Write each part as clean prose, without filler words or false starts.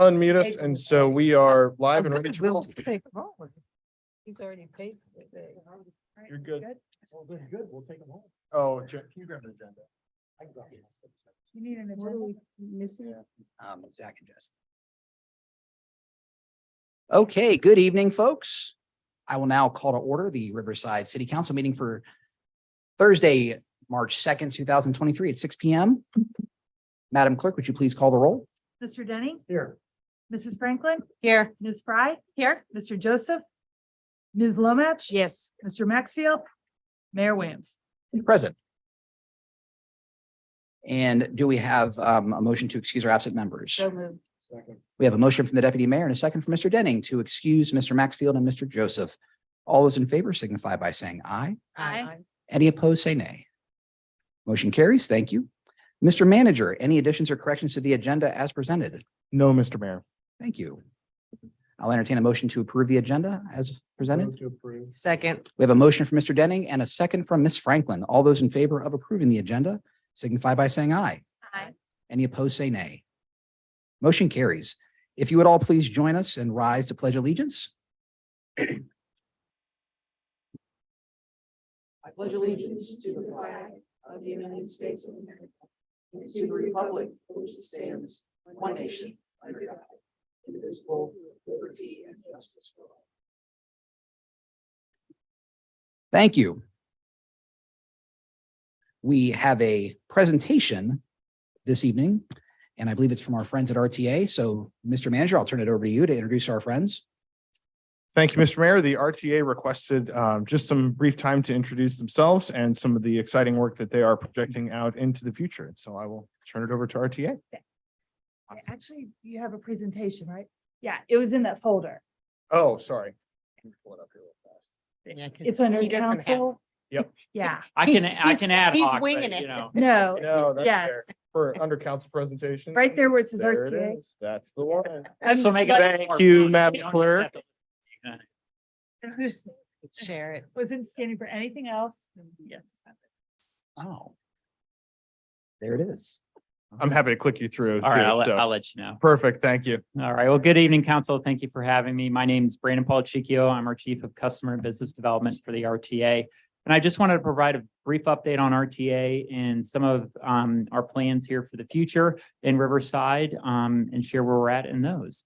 unmute us, and so we are live and ready to roll. He's already paid. You're good. Oh, good. We'll take them home. Oh, can you grab the agenda? I can go. You need an agenda? Missing? Zach and Jess. Okay, good evening, folks. I will now call to order the Riverside City Council meeting for Thursday, March 2nd, 2023 at 6 p.m. Madam Clerk, would you please call the roll? Mr. Denning, Here. Mrs. Franklin, Here. Ms. Fry, Here? Mr. Joseph, Ms. Lomach, Yes. Mr. Maxfield, Mayor Williams. Present. And do we have a motion to excuse our absent members? So moved. Second. We have a motion from the Deputy Mayor and a second from Mr. Denning to excuse Mr. Maxfield and Mr. Joseph. All those in favor signify by saying aye. Aye. Any opposed, say nay. Motion carries. Thank you. Mr. Manager, any additions or corrections to the agenda as presented? No, Mr. Mayor. Thank you. I'll entertain a motion to approve the agenda as presented. Move to approve. Second. We have a motion from Mr. Denning and a second from Ms. Franklin. All those in favor of approving the agenda signify by saying aye. Aye. Any opposed, say nay. Motion carries. If you would all please join us and rise to pledge allegiance. I pledge allegiance to the flag of the United States of America and to the republic for which it stands, one nation, under God, indivisible, with liberty and justice for all. Thank you. We have a presentation this evening, and I believe it's from our friends at RTA. So, Mr. Manager, I'll turn it over to you to introduce our friends. Thank you, Mr. Mayor. The RTA requested just some brief time to introduce themselves and some of the exciting work that they are projecting out into the future. And so I will turn it over to RTA. Actually, you have a presentation, right? Yeah, it was in that folder. Oh, sorry. Let me pull it up here real fast. Yeah, It's under council. Yep. Yeah, I can add he's hoc, winging but, it. you know. no, No, that's yes, fair. For under council presentation. right there where it says There it RTA. is. That's the one. So make it. Thank you, Madam Clerk. Share it. Wasn't standing for anything else. Yes. Oh. There it is. I'm happy to click you through. All right, too, so. I'll let you know. Perfect. Thank you. All right. Well, good evening, council. Thank you for having me. My name is Brandon Polchicchio. I'm our Chief of Customer and Business Development for the RTA. And I just wanted to provide a brief update on RTA and some of our plans here for the future in Riverside and share where we're at in those.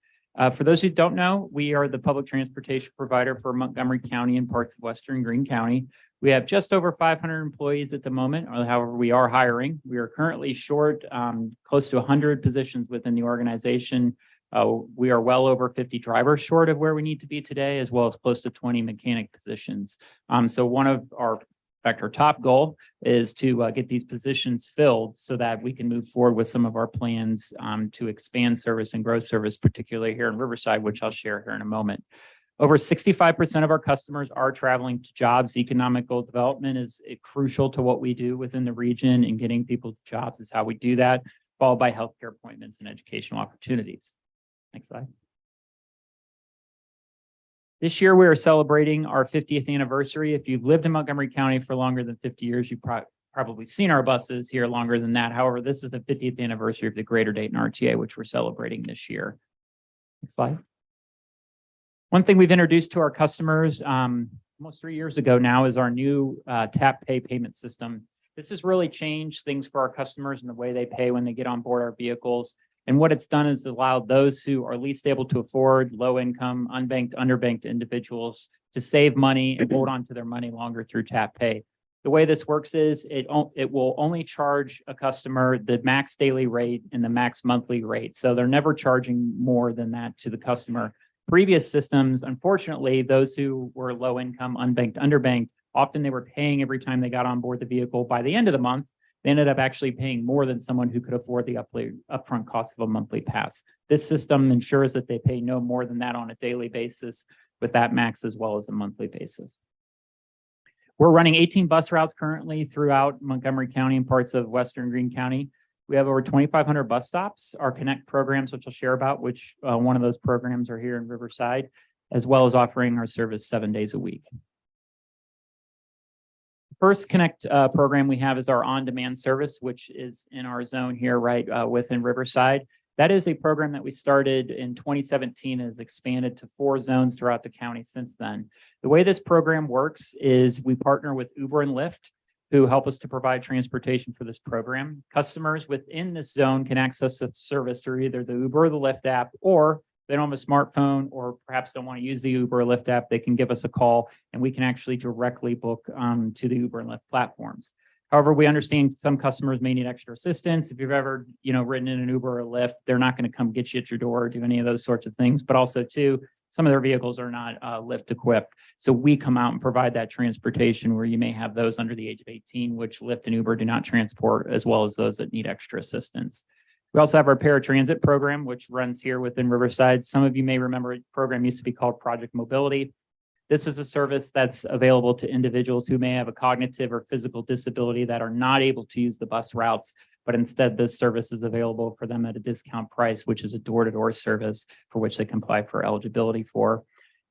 For those who don't know, we are the public transportation provider for Montgomery County and parts of Western Greene County. We have just over 500 employees at the moment. However, we are hiring. We are currently short close to 100 positions within the organization. We are well over 50 drivers short of where we need to be today, as well as close to 20 mechanic positions. So one of our top goal is to get these positions filled so that we can move forward with some of our plans to expand service and grow service, particularly here in Riverside, which I'll share here in a moment. Over 65% of our customers are traveling to jobs. Economical development is crucial to what we do within the region, and getting people to jobs is how we do that, followed by healthcare appointments and educational opportunities. Next slide. This year, we are celebrating our 50th anniversary. If you've lived in Montgomery County for longer than 50 years, you've probably seen our buses here longer than that. However, this is the 50th anniversary of the Greater Dayton RTA, which we're celebrating this year. Next slide. One thing we've introduced to our customers almost 3 years ago now is our new tap pay payment system. This has really changed things for our customers and the way they pay when they get on board our vehicles. And what it's done is allowed those who are least able to afford, low income, unbanked, underbanked individuals to save money and hold on to their money longer through tap pay. The way this works is it will only charge a customer the max daily rate and the max monthly rate. So they're never charging more than that to the customer. Previous systems, unfortunately, those who were low income, unbanked, underbanked, often they were paying every time they got on board the vehicle. By the end of the month, they ended up actually paying more than someone who could afford the upfront cost of a monthly pass. This system ensures that they pay no more than that on a daily basis, with that max as well as a monthly basis. We're running 18 bus routes currently throughout Montgomery County and parts of Western Greene County. We have over 2,500 bus stops. Our Connect programs, which I'll share about, which one of those programs are here in Riverside, as well as offering our service 7 days a week. First Connect program we have is our on-demand service, which is in our zone here, right within Riverside. That is a program that we started in 2017 and has expanded to 4 zones throughout the county since then. The way this program works is we partner with Uber and Lyft, who help us to provide transportation for this program. Customers within this zone can access the service through either the Uber or the Lyft app, or they don't have a smartphone or perhaps don't want to use the Uber or Lyft app, they can give us a call and we can actually directly book to the Uber and Lyft platforms. However, we understand some customers may need extra assistance. If you've ever, ridden in an Uber or a Lyft, they're not going to come get you at your door or do any of those sorts of things. But also too, some of their vehicles are not Lyft equipped. So we come out and provide that transportation where you may have those under the age of 18, which Lyft and Uber do not transport, as well as those that need extra assistance. We also have our paratransit program, which runs here within Riverside. Some of you may remember the program used to be called Project Mobility. This is a service that's available to individuals who may have a cognitive or physical disability that are not able to use the bus routes, but instead this service is available for them at a discount price, which is a door-to-door service for which they can apply for eligibility for.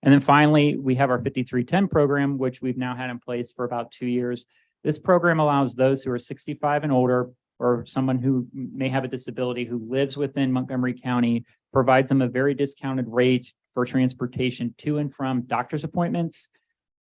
And then finally, we have our 5310 program, which we've now had in place for about 2 years. This program allows those who are 65 and older, or someone who may have a disability who lives within Montgomery County, provides them a very discounted rate for transportation to and from doctor's appointments,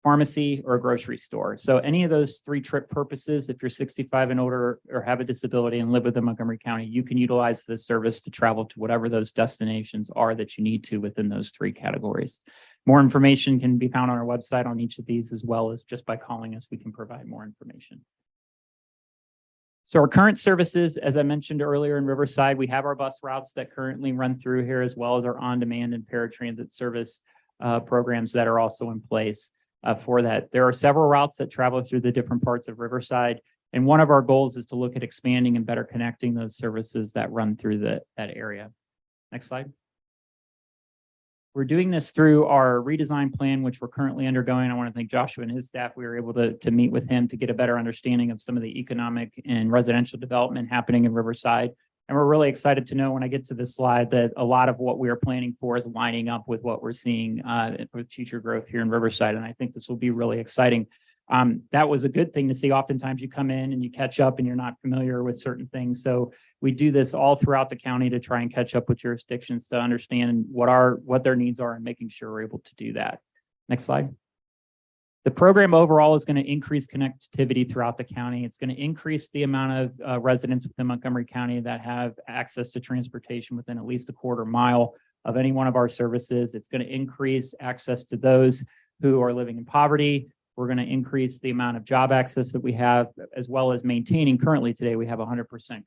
pharmacy, or a grocery store. So any of those 3 trip purposes, if you're 65 and older or have a disability and live within Montgomery County, you can utilize this service to travel to whatever those destinations are that you need to within those 3 categories. More information can be found on our website on each of these, as well as just by calling us, we can provide more information. So our current services, as I mentioned earlier in Riverside, we have our bus routes that currently run through here, as well as our on-demand and paratransit service programs that are also in place for that. There are several routes that travel through the different parts of Riverside, and one of our goals is to look at expanding and better connecting those services that run through that area. Next slide. We're doing this through our redesign plan, which we're currently undergoing. I want to thank Joshua and his staff. We were able to meet with him to get a better understanding of some of the economic and residential development happening in Riverside. And we're really excited to know when I get to this slide that a lot of what we are planning for is lining up with what we're seeing with future growth here in Riverside. And I think this will be really exciting. That was a good thing to see. Oftentimes you come in and you catch up and you're not familiar with certain things. So we do this all throughout the county to try and catch up with jurisdictions to understand what their needs are and making sure we're able to do that. Next slide. The program overall is going to increase connectivity throughout the county. It's going to increase the amount of residents within Montgomery County that have access to transportation within at least a quarter mile of any one of our services. It's going to increase access to those who are living in poverty. We're going to increase the amount of job access that we have, as well as maintaining. Currently today, we have 100%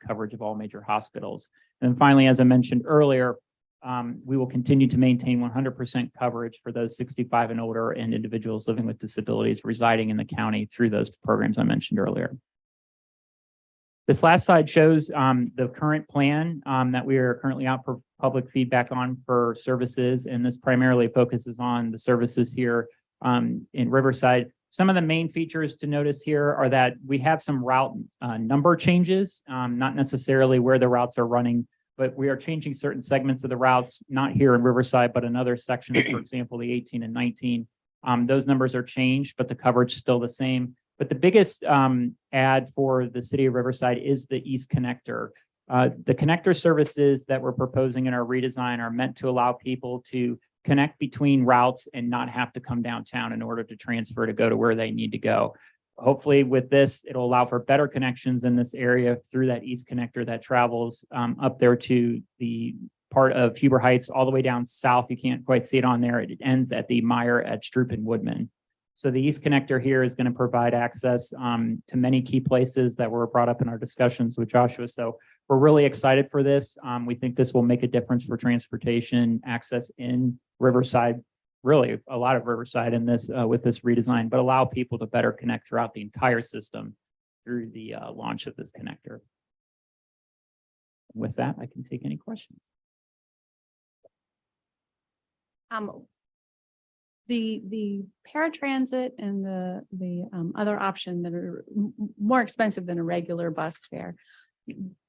coverage of all major hospitals. And then finally, as I mentioned earlier, we will continue to maintain 100% coverage for those 65 and older and individuals living with disabilities residing in the county through those programs I mentioned earlier. This last slide shows the current plan that we are currently out for public feedback on for services. And this primarily focuses on the services here in Riverside. Some of the main features to notice here are that we have some route number changes, not necessarily where the routes are running, but we are changing certain segments of the routes, not here in Riverside, but in other sections, for example, the 18 and 19. Those numbers are changed, but the coverage is still the same. But the biggest add for the city of Riverside is the East Connector. The connector services that we're proposing in our redesign are meant to allow people to connect between routes and not have to come downtown in order to transfer to go to where they need to go. Hopefully with this, it'll allow for better connections in this area through that East Connector that travels up there to the part of Huber Heights all the way down south. You can't quite see it on there. It ends at the Meyer at Stroop and Woodman. So the East Connector here is going to provide access to many key places that were brought up in our discussions with Joshua. So we're really excited for this. We think this will make a difference for transportation access in Riverside, really a lot of Riverside in this with this redesign, but allow people to better connect throughout the entire system through the launch of this connector. With that, I can take any questions. The paratransit and the other option that are more expensive than a regular bus fare,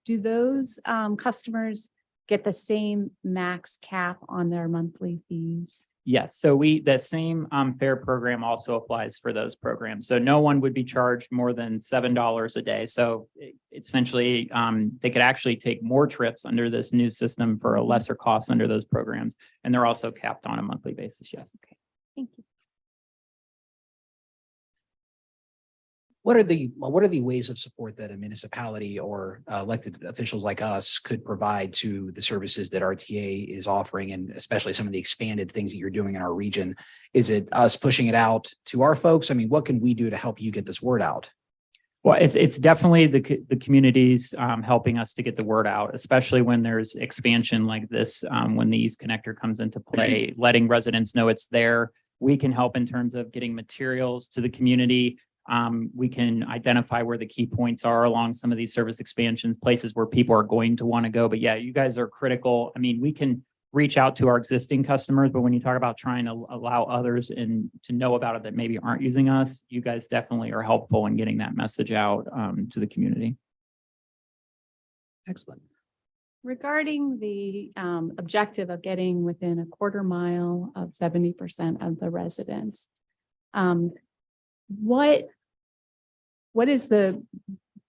do those customers get the same max cap on their monthly fees? Yes, so that same fare program also applies for those programs. So no one would be charged more than $7 a day. So essentially, they could actually take more trips under this new system for a lesser cost under those programs. And they're also capped on a monthly basis, yes. Thank you. What are the ways of support that a municipality or elected officials like us could provide to the services that RTA is offering, and especially some of the expanded things that you're doing in our region? Is it us pushing it out to our folks? I mean, what can we do to help you get this word out? Well, it's definitely the communities helping us to get the word out, especially when there's expansion like this, when the East Connector comes into play, letting residents know it's there. We can help in terms of getting materials to the community. We can identify where the key points are along some of these service expansions, places where people are going to want to go. But yeah, you guys are critical. I mean, we can reach out to our existing customers, but when you talk about trying to allow others and to know about it that maybe aren't using us, you guys definitely are helpful in getting that message out to the community. Excellent. Regarding the objective of getting within a quarter mile of 70% of the residents, what is the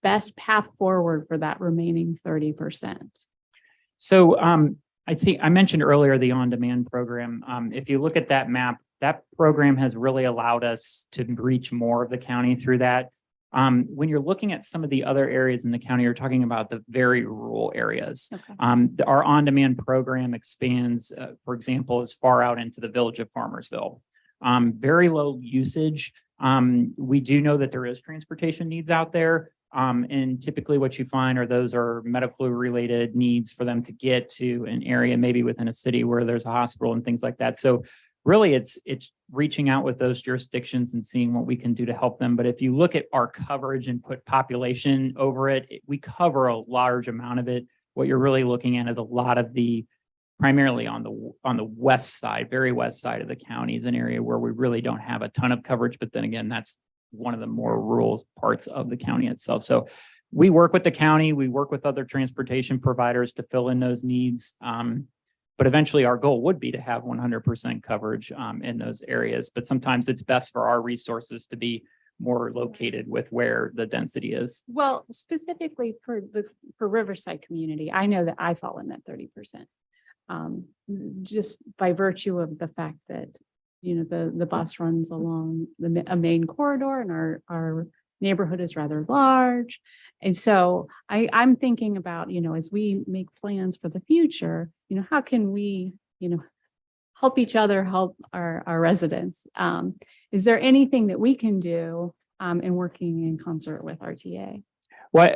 best path forward for that remaining 30%? So I think I mentioned earlier the on-demand program. If you look at that map, that program has really allowed us to reach more of the county through that. When you're looking at some of the other areas in the county, you're talking about the very rural areas. Okay. Our on-demand program expands, for example, as far out into the village of Farmersville. Very low usage. We do know that there is transportation needs out there. And typically what you find are those are medical related needs for them to get to an area, maybe within a city where there's a hospital and things like that. So really it's reaching out with those jurisdictions and seeing what we can do to help them. But if you look at our coverage and put population over it, we cover a large amount of it. What you're really looking at is a lot of the primarily on the west side, very west side of the county is an area where we really don't have a ton of coverage. But then again, that's one of the more rural parts of the county itself. So we work with the county, we work with other transportation providers to fill in those needs. But eventually our goal would be to have 100% coverage in those areas. But sometimes it's best for our resources to be more located with where the density is. Well, specifically for Riverside community, I know that I fall in that 30%. Just by virtue of the fact that, you know, the bus runs along a main corridor and our neighborhood is rather large. And so I'm thinking about, you know, as we make plans for the future, you know, how can we, you know, help each other, help our residents? Is there anything that we can do in working in concert with RTA? Well,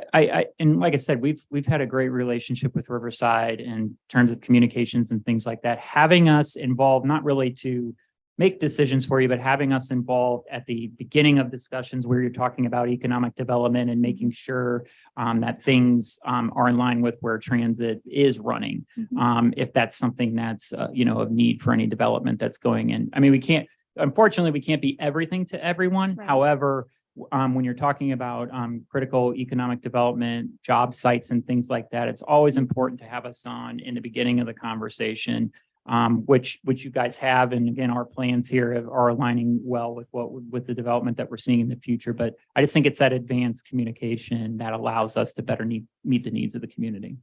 and like I said, we've had a great relationship with Riverside in terms of communications and things like that. Having us involved, not really to make decisions for you, but having us involved at the beginning of discussions where you're talking about economic development and making sure that things are in line with where transit is running. Mm-hmm. If that's something that's, you know, of need for any development that's going in. I mean, unfortunately, we can't be everything to everyone. Right. However, when you're talking about critical economic development, job sites and things like that, it's always important to have us on in the beginning of the conversation, which you guys have. And again, our plans here are aligning well with the development that we're seeing in the future. But I just think it's that advanced communication that allows us to better meet the needs of the community.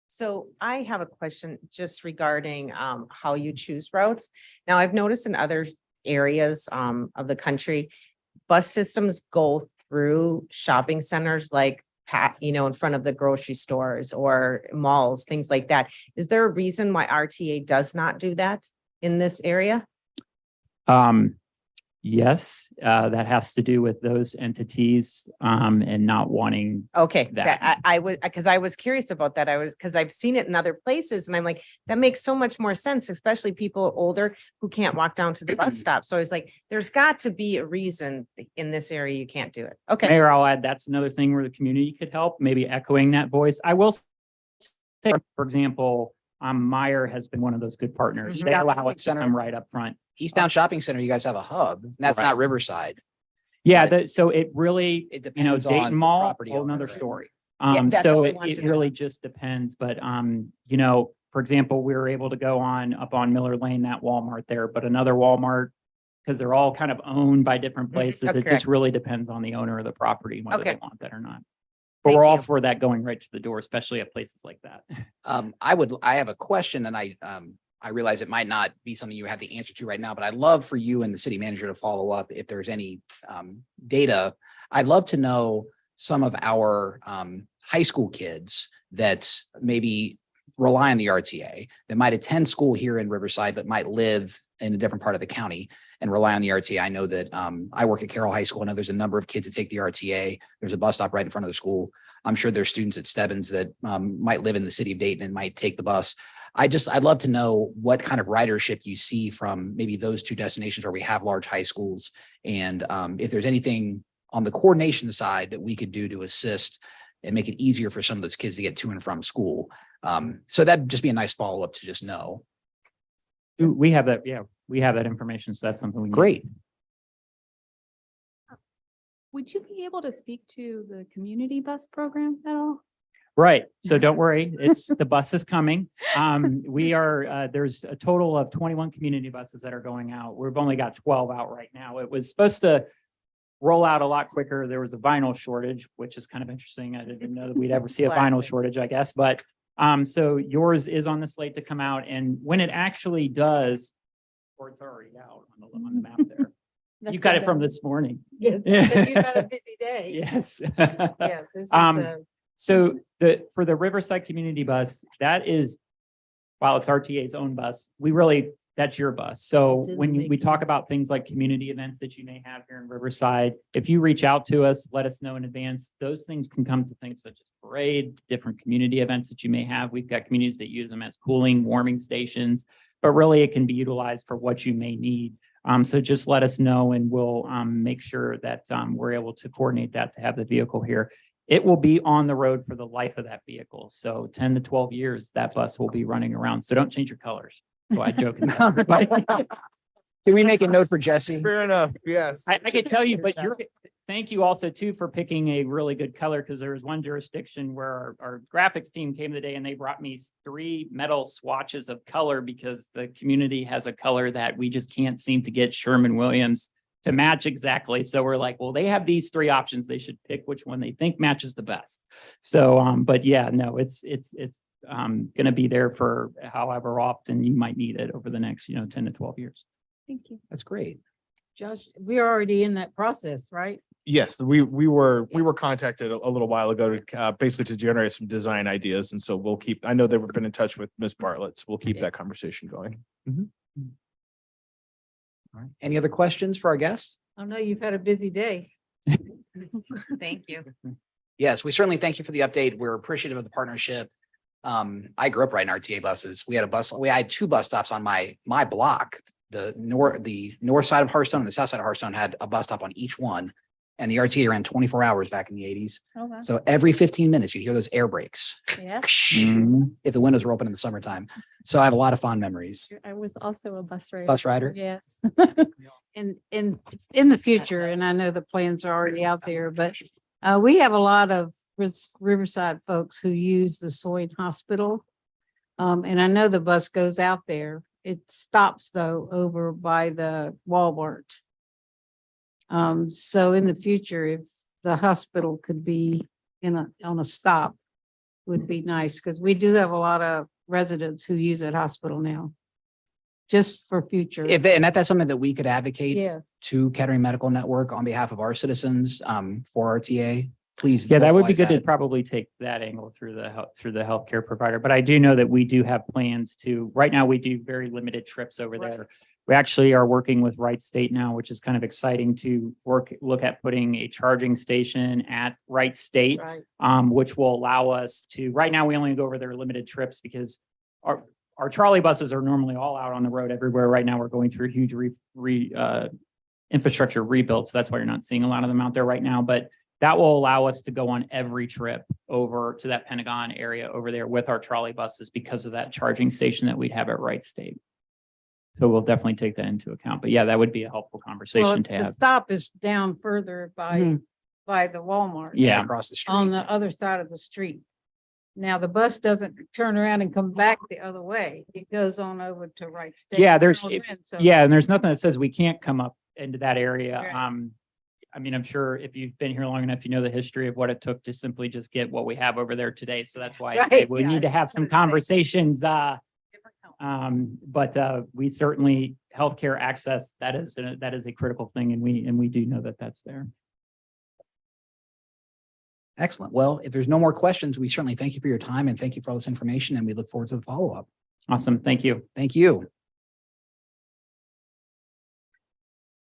So I have a question just regarding how you choose routes. Now, I've noticed in other areas of the country, bus systems go through shopping centers like you know, in front of the grocery stores or malls, things like that. Is there a reason why RTA does not do that in this area? Yes, that has to do with those entities and not wanting. Okay, That- I was, because I was curious about that. Because I've seen it in other places and I'm like, that makes so much more sense, especially people older who can't walk down to the bus stop. So I was like, there's got to be a reason in this area you can't do it. Okay. Mayor, I'll add, that's another thing where the community could help, maybe echoing that voice. I will say, for example, Meyer has been one of those good partners. Mhm. They Yeah, allow Shopping us to center. come right up front. Easttown Shopping Center, you guys have a hub, and that's Right. not Riverside. Yeah, But so it really, It you know, depends on Dayton the Mall, property whole owner, nother right? story. Yeah, that's So what I it wanted to really know. just depends, but you know, for example, we were able to go up on Miller Lane, that Walmart there, but another Walmart, because they're all kind of owned by different places. It correct. just really depends on the owner of the property, whether they Okay. want that or not. But Thank we're all you. for that going right to the door, especially at places like that. I have a question and I realize it might not be something you have the answer to right now, but I'd love for you and the city manager to follow up if there's any data. I'd love to know some of our high school kids that maybe rely on the RTA, that might attend school here in Riverside, but might live in a different part of the county and rely on the RTA. I know that I work at Carroll High School. I know there's a number of kids that take the RTA. There's a bus stop right in front of the school. I'm sure there's students at Stebbins that might live in the city of Dayton and might take the bus. I'd love to know what kind of ridership you see from maybe those two destinations where we have large high schools. And if there's anything on the coordination side that we could do to assist and make it easier for some of those kids to get to and from school. So that'd just be a nice follow-up to just know. We have that, yeah, we have that information. So that's something we. Great. Would you be able to speak to the community bus program at all? Right. So don't worry. The bus is coming. There's a total of 21 community buses that are going out. We've only got 12 out right now. It was supposed to roll out a lot quicker. There was a vinyl shortage, which is kind of interesting. I didn't know that we'd ever see a vinyl Classic. shortage, I guess. But so yours is on the slate to come out. And when it actually does, or it's already out on the map there. You got it from this morning. Yes, Yeah. you've had a busy day. Yes. Yeah, this is Um, a- So for the Riverside Community Bus, that is, while it's RTA's own bus, that's your bus. So Didn't when make we talk about things like community events that you may have here in Riverside, if you reach out to us, let us know in advance. Those things can come to things such as parade, different community events that you may have. We've got communities that use them as cooling, warming stations, but really it can be utilized for what you may need. So just let us know and we'll make sure that we're able to coordinate that to have the vehicle here. It will be on the road for the life of that vehicle. So 10 to 12 years, that bus will be running around. So don't change your colors. So I joke. and tell everybody. Can we make a note for Jesse? Fair enough. Yes. I can tell you, but thank you also too for picking a really good color because there was one jurisdiction where our graphics team came today and they brought me 3 metal swatches of color because the community has a color that we just can't seem to get Sherman-Williams to match exactly. So we're like, well, they have these 3 options. They should pick which one they think matches the best. So, but yeah, no, it's going to be there for however often you might need it over the next, 10 to 12 years. Thank you. That's great. Josh, we're already in that process, right? Yes, we were contacted a little while ago to basically to generate some design ideas. And so I know they've been in touch with Ms. Bartlett. So we'll keep that conversation going. All right. Any other questions for our guests? I know you've had a busy day. Thank you. Yes, we certainly thank you for the update. We're appreciative of the partnership. I grew up riding RTA buses. We had 2 bus stops on my block. The north side of Hearthstone and the south side of Hearthstone had a bus stop on each one. And the RTA ran 24 hours back in the 80s. Oh, wow. So every 15 minutes, you hear those air brakes Yeah. if the windows were open in the summertime. So I have a lot of fond memories. I was also a bus rider. Bus rider? Yes. In the future, and I know the plans are already out there, but we have a lot of Riverside folks who use the Soin Hospital. And I know the bus goes out there. It stops though over by the Walmart. So in the future, if the hospital could be on a stop, would be nice, because we do have a lot of residents who use that hospital now. Just for future. And that's something that we could advocate Yeah. to Kettering Medical Network on behalf of our citizens for RTA. Please. Yeah, that would be vocalize good to that. probably take that angle through the healthcare provider. But I do know that we do have plans right now we do very limited trips over Right. there. We actually are working with Wright State now, which is kind of exciting to look at putting a charging station at Wright State, Right. which will allow us to, right now we only go over their limited trips because our trolley buses are normally all out on the road everywhere. Right now, we're going through huge infrastructure rebuilds. That's why you're not seeing a lot of them out there right now. But that will allow us to go on every trip over to that Pentagon area over there with our trolley buses because of that charging station that we'd have at Wright State. So we'll definitely take that into account. But yeah, that would be a helpful Well, conversation to the have. stop is down further by the Walmart. Yeah. Across the street. On the other side of the street. Now, the bus doesn't turn around and come back the other way. It goes on over to Wright State. Yeah, there's, Colonel Glenn, so- yeah, and there's nothing that says we can't come up into that area. Right. I mean, I'm sure if you've been here long enough, you know the history of what it took to simply just get what we have over there today. So that's why Right, we yeah, need to have some that's what I'm saying. conversations, Different company. but we certainly, healthcare access, that is a critical thing, and we do know that that's there. Excellent. Well, if there's no more questions, we certainly thank you for your time and thank you for all this information, and we look forward to the follow-up. Awesome. Thank you. Thank you.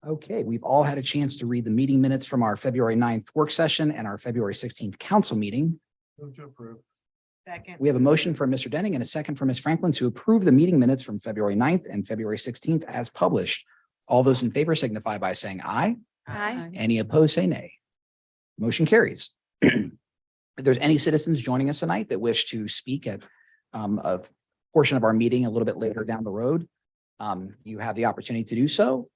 Okay, we've all had a chance to read the meeting minutes from our February 9th work session and our February 16th council meeting. Move to approve. Second. We have a motion from Mr. Denning and a second from Ms. Franklin to approve the meeting minutes from February 9th and February 16th as published. All those in favor signify by saying aye. Aye. Any opposed, say nay. Motion carries. If there's any citizens joining us tonight that wish to speak at a portion of our meeting a little bit later down the road, you have the opportunity to do so.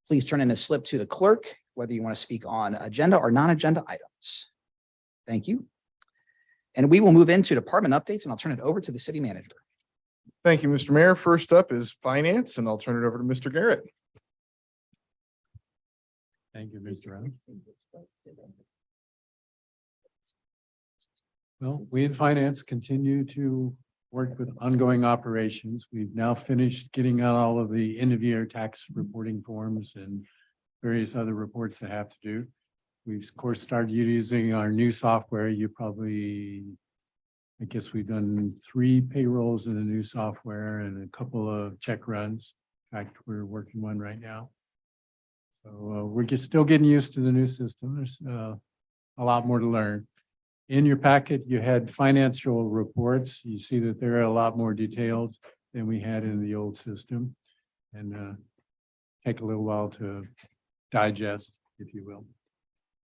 Please turn in a slip to the clerk, whether you want to speak on agenda or non-agenda items. Thank you. And we will move into department updates, and I'll turn it over to the city manager. Thank you, Mr. Mayor. First up is finance, and I'll turn it over to Mr. Garrett. Thank you, Mr. Rowe. Well, we in finance continue to work with ongoing operations. We've now finished getting out all of the end of year tax reporting forms and various other reports that have to do. We've of course started using our new software. I guess we've done 3 payrolls in the new software and a couple of check runs. In fact, we're working one right now. So we're still getting used to the new system. There's a lot more to learn. In your packet, you had financial reports. You see that they're a lot more detailed than we had in the old system, and take a little while to digest, if you will.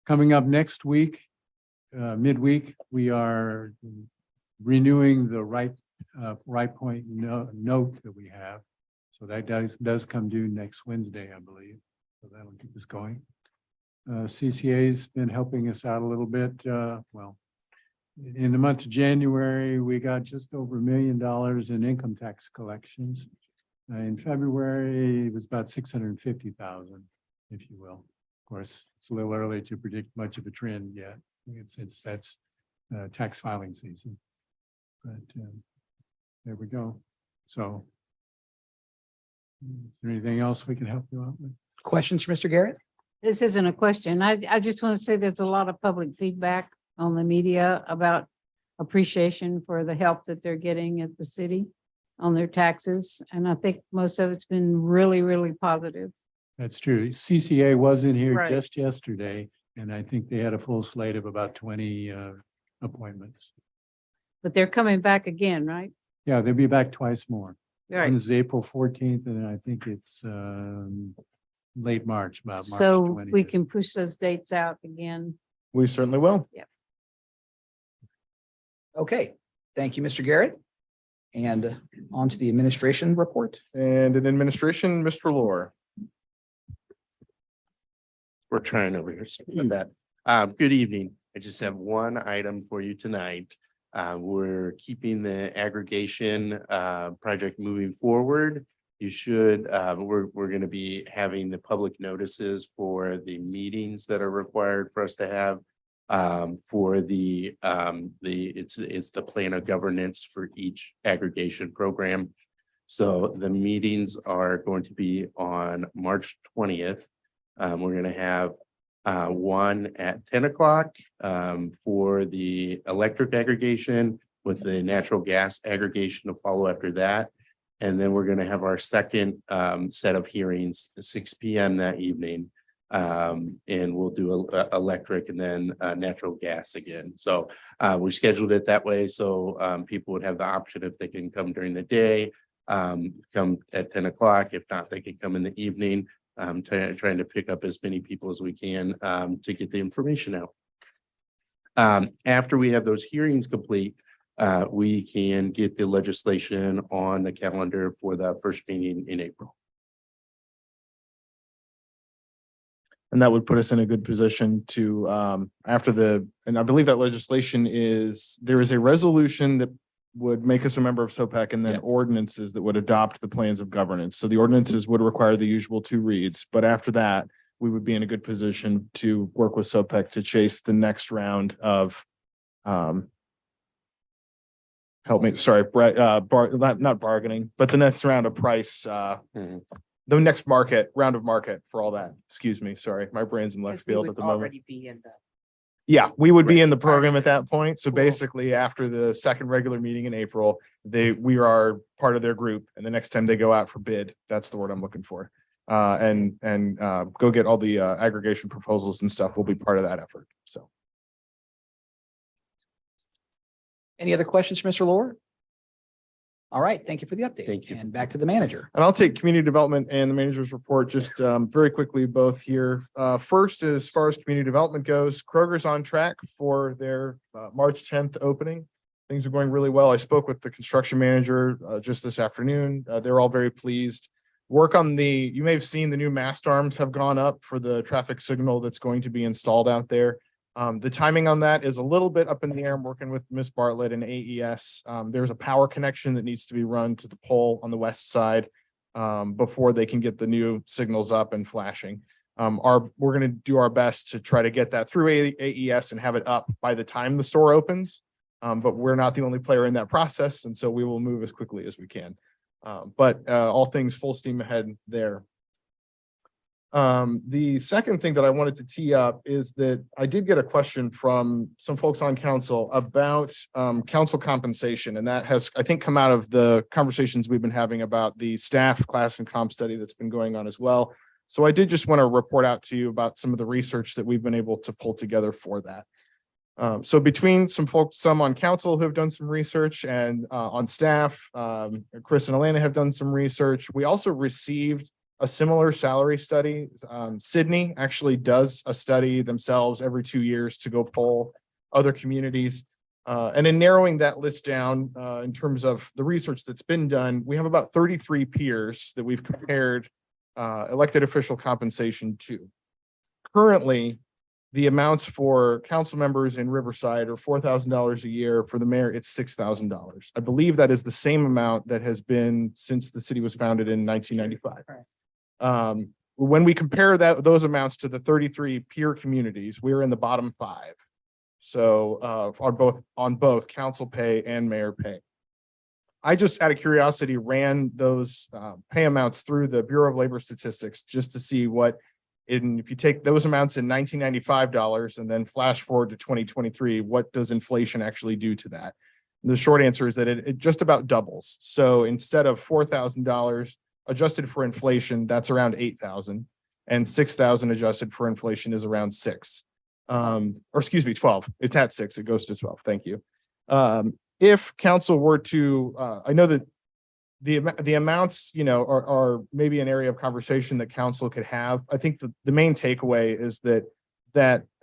Coming up next week, midweek, we are renewing the right point note that we have. So that does come due next Wednesday, I believe. So that'll keep us going. CCA's been helping us out a little bit. Well, in the month of January, we got just over $1 million in income tax collections. In February, it was about 650,000, if you will. Of course, it's a little early to predict much of a trend yet. That's tax filing season. But there we go. So is there anything else we can help you out with? Questions for Mr. Garrett? This isn't a question. I just want to say there's a lot of public feedback on the media about appreciation for the help that they're getting at the city on their taxes. And I think most of it's been really, really positive. That's true. CCA was in here Right. just yesterday, and I think they had a full slate of about 20 appointments. But they're coming back again, right? Yeah, they'll be back twice more. Right. One is April 14th, and then I think it's late March, about March So 20th. we can push those dates out again. We certainly will. Okay, thank you, Mr. Garrett. And on to the administration report. And in administration, Mr. Lore. We're trying over here. Sorry about that. Good evening. I just have one item for you tonight. We're keeping the aggregation project moving forward. You should, we're going to be having the public notices for the meetings that are required for us to have for it's the plan of governance for each aggregation program. So the meetings are going to be on March 20th. We're going to have one at 10 o'clock for the electric aggregation, with the natural gas aggregation to follow after that. And then we're going to have our second set of hearings at 6 p.m. that evening. And we'll do electric and then natural gas again. So we scheduled it that way so people would have the option, if they can come during the day, come at 10 o'clock. If not, they can come in the evening. Trying to pick up as many people as we can to get the information out. After we have those hearings complete, we can get the legislation on the calendar for the first meeting in April. And that would put us in a good position to, and I believe that legislation there is a resolution that would make us a member of SOPAC and then Yes. ordinances that would adopt the plans of governance. So the ordinances would require the usual 2 reads, but after that, we would be in a good position to work with SOPAC to chase the next round of, help me, sorry, not bargaining, but the next round of price, Mhm. the next round of market for all that. Excuse me, sorry, my brain's in left Because we field would at the moment. already be in the. Yeah, we would be in the Right. program at that point. So Cool. basically, after the second regular meeting in April, we are part of their group. And the next time they go out for bid, that's the word I'm looking for. And go get all the aggregation proposals and stuff. We'll be part of that effort. So. Any other questions for Mr. Lohr? All right, thank you for the update. Thank you. And back to the manager. And I'll take community development and the manager's report just very quickly, both here. First, as far as community development goes, Kroger's on track for their March 10th opening. Things are going really well. I spoke with the construction manager just this afternoon. They're all very pleased. You may have seen the new mast arms have gone up for the traffic signal that's going to be installed out there. The timing on that is a little bit up in the air. I'm working with Ms. Bartlett and AES. There's a power connection that needs to be run to the pole on the west side before they can get the new signals up and flashing. We're going to do our best to try to get that through AES and have it up by the time the store opens. But we're not the only player in that process, and so we will move as quickly as we can. But all things full steam ahead there. The second thing that I wanted to tee up is that I did get a question from some folks on council about council compensation, and that has, I think, come out of the conversations we've been having about the staff class and comp study that's been going on as well. So I did just want to report out to you about some of the research that we've been able to pull together for that. So between some on council who have done some research and on staff, Chris and Elena have done some research. We also received a similar salary study. Sydney actually does a study themselves every 2 years to go poll other communities. And in narrowing that list down in terms of the research that's been done, we have about 33 peers that we've compared elected official compensation to. Currently, the amounts for council members in Riverside are $4,000 a year. For the mayor, it's $6,000. I believe that is the same amount that has been since the city was founded in 1995. When we compare those amounts to the 33 peer communities, we're in the bottom 5. So on both council pay and mayor pay. I just, out of curiosity, ran those pay amounts through the Bureau of Labor Statistics just to see if you take those amounts in $1995 and then flash forward to 2023, what does inflation actually do to that? And the short answer is that it just about doubles. So instead of $4,000 adjusted for inflation, that's around $8,000, and $6,000 adjusted for inflation is around 6. Or excuse me, 12. It's at 6. It goes to 12. Thank you. If council were to, I know that the amounts, are maybe an area of conversation that council could have. I think the main takeaway is that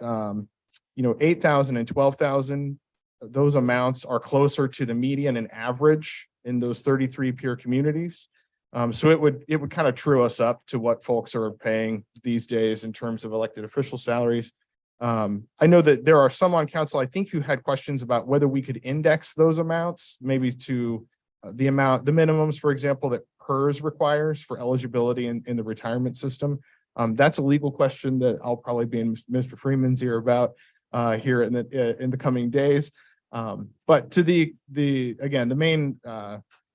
8,000 and 12,000, those amounts are closer to the median and average in those 33 peer communities. So it would kind of true us up to what folks are paying these days in terms of elected official salaries. I know that there are some on council, I think, who had questions about whether we could index those amounts, maybe to the minimums, for example, that PERS requires for eligibility in the retirement system. That's a legal question that I'll probably be in Mr. Freeman's ear about here in the coming days. But to the main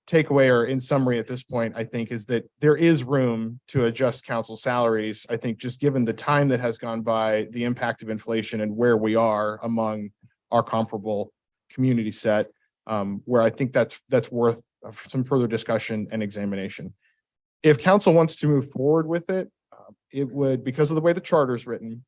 takeaway, or in summary at this point, I think, is that there is room to adjust council salaries. I think just given the time that has gone by, the impact of inflation, and where we are among our comparable community set, where I think that's worth some further discussion and examination. If council wants to move forward with it, it would, because of the way the charter is written,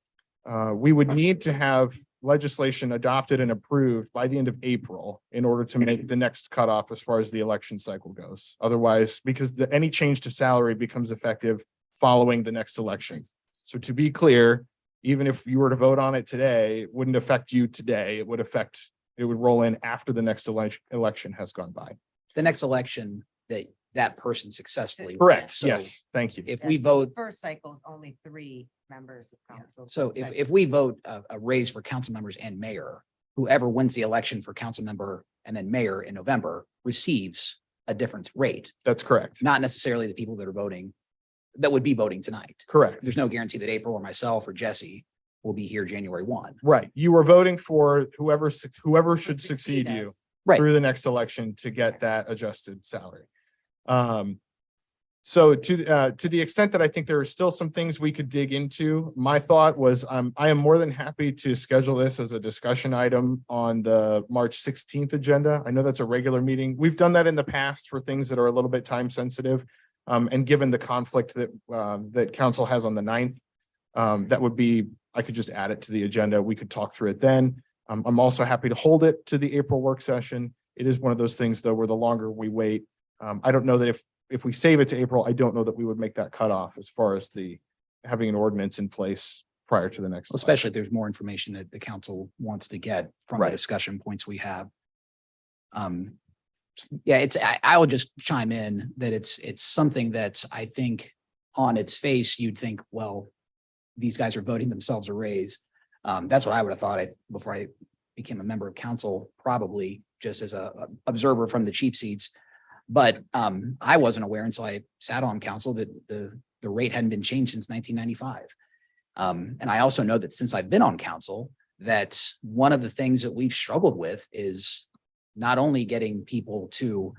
we would need to have legislation adopted and approved by the end of April in order to make the next cutoff as far as the election cycle goes. Otherwise, because any change to salary becomes effective following the next election. So to be clear, even if you were to vote on it today, it wouldn't affect you today. It would roll in after the next election has gone by. The next election that that person successfully. Correct, ran. So yes, thank you. If we Yes, so the vote, First cycle is only 3 members of council. so Second- if we vote a raise for council members and mayor, whoever wins the election for council member and then mayor in November receives a different rate, That's correct. not necessarily the people that are voting, that would be voting tonight. Correct. There's no guarantee that April or myself or Jesse will be here January 1. Right. You were voting for whoever should succeed you us. Right. through the next election to get that adjusted salary. So to the extent that I think there are still some things we could dig into, my thought was, I am more than happy to schedule this as a discussion item on the March 16th agenda. I know that's a regular meeting. We've done that in the past for things that are a little bit time sensitive. And given the conflict that council has on the 9th, that would be, I could just add it to the agenda. We could talk through it then. I'm also happy to hold it to the April work session. It is one of those things, though, where the longer we wait, I don't know that if we save it to April, I don't know that we would make that cutoff as far as having an ordinance in place prior to the next. election. Especially if there's more information that the council wants to get from the Right. discussion points we have. Yeah, I will just chime in that it's something that I think on its face, you'd think, well, these guys are voting themselves a raise. That's what I would have thought before I became a member of council, probably just as a observer from the cheap seats. But I wasn't aware until I sat on council that the rate hadn't been changed since 1995. And I also know that since I've been on council, that one of the things that we've struggled with is not only getting people to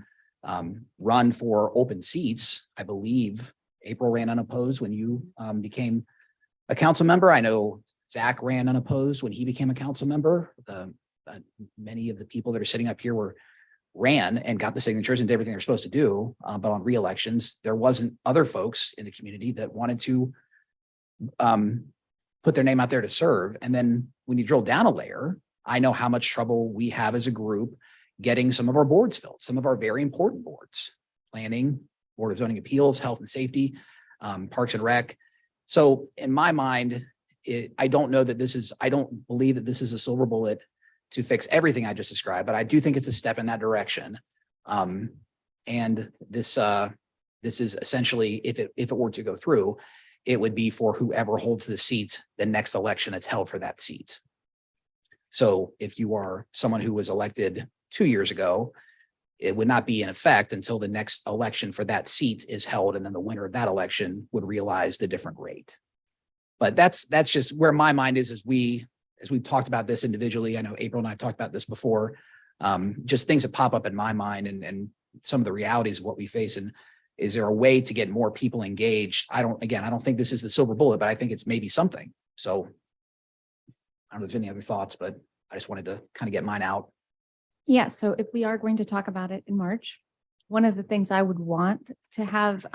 run for open seats. I believe April ran unopposed when you became a council member. I know Zach ran unopposed when he became a council member. Many of the people that are sitting up here ran and got the signatures and did everything they're supposed to do. But on re-elections, there wasn't other folks in the community that wanted to put their name out there to serve. And then when you drill down a layer, I know how much trouble we have as a group getting some of our boards filled, some of our very important boards, planning, Board of Zoning Appeals, Health and Safety, Parks and Rec. So in my mind, I don't believe that this is a silver bullet to fix everything I just described, but I do think it's a step in that direction. And this is essentially, if it were to go through, it would be for whoever holds the seat, the next election that's held for that seat. So if you are someone who was elected 2 years ago, it would not be in effect until the next election for that seat is held, and then the winner of that election would realize the different rate. But that's just where my mind is as we've talked about this individually. I know April and I have talked about this before. Just things that pop up in my mind and some of the realities of what we face. And is there a way to get more people engaged? I don't think this is the silver bullet, but I think it's maybe something. So I don't know if there's any other thoughts, but I just wanted to kind of get mine out. Yeah, so if we are going to talk about it in March, one of the things I would want to have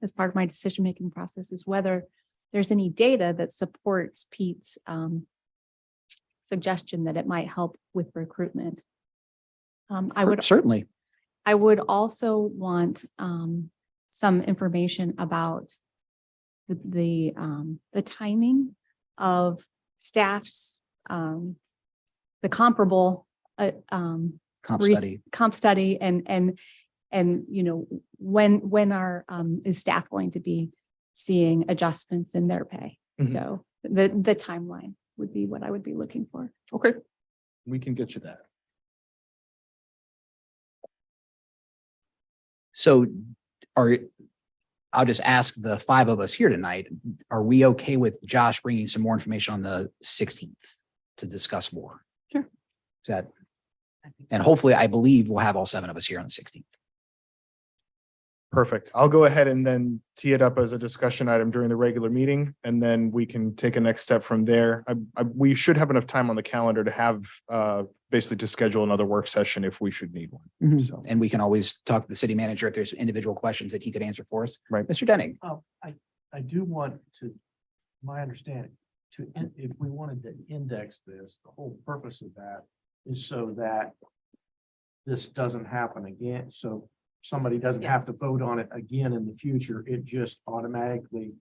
as part of my decision-making process is whether there's any data that supports Pete's suggestion that it might help with recruitment. Certainly. I would also want some information about the timing of staff's the comparable Comp study. comp study and when is staff going to be seeing adjustments in their pay? Mhm. So the timeline would be what I would be looking for. Okay, we can get you that. So I'll just ask the 5 of us here tonight, are we okay with Josh bringing some more information on the 16th to discuss more? Sure. Is that, and hopefully I believe we'll have all 7 of us here on the 16th. Perfect. I'll go ahead and then tee it up as a discussion item during the regular meeting, and then we can take a next step from there. We should have enough time on the calendar to have basically to schedule another work session if we should need one. So, And we can always talk to the city manager if there's individual questions that he could answer for us. Right. Mr. Denning. I do want to, my understanding, if we wanted to index this, the whole purpose of that is so that this doesn't happen again. So somebody doesn't have to vote on it again in the future. It just automatically.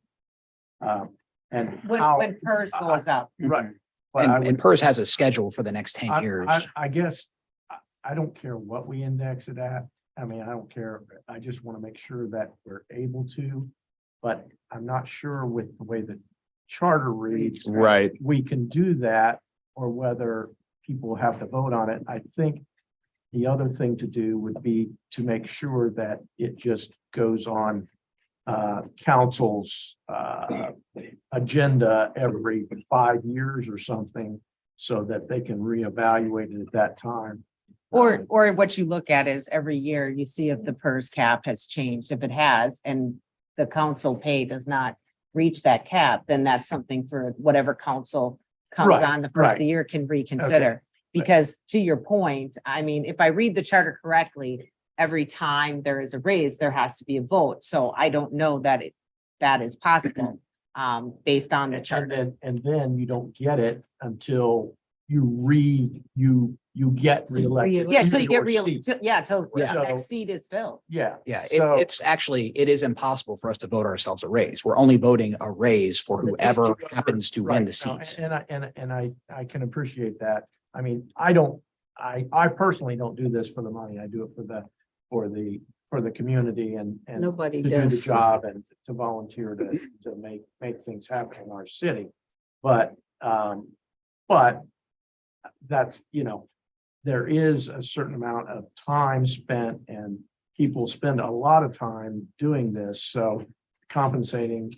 And When PERS goes up. right. But I And would, PERS has a schedule for the next 10 years. I guess, I don't care what we index it at. I mean, I don't care. I just want to make sure that we're able to. But I'm not sure with the way the charter reads. Right. We can do that, or whether people have to vote on it. I think the other thing to do would be to make sure that it just goes on council's agenda every 5 years or something, so that they can reevaluate it at that time. Or what you look at is every year you see if the PERS cap has changed. If it has, and the council pay does not reach that cap, then that's something for whatever council comes Right, on the first of right. the year can reconsider. Because to your point, I mean, if I read the charter correctly, every time there is a raise, there has to be a vote. So I don't know that that is possible, based on the charter. And then you don't get it until you get reelected. Yeah, till to you get your real, seat. till Yeah. the next seat is filled. Yeah. Yeah, So- it's actually, it is impossible for us to vote ourselves a raise. We're only voting a raise for whoever happens to win Right. the No, seats. And I can appreciate that. I mean, I personally don't do this for the money. I do it for the community and Nobody to do the does. job and to volunteer to make things happen in our city. But that's, there is a certain amount of time spent, and people spend a lot of time doing this. So compensating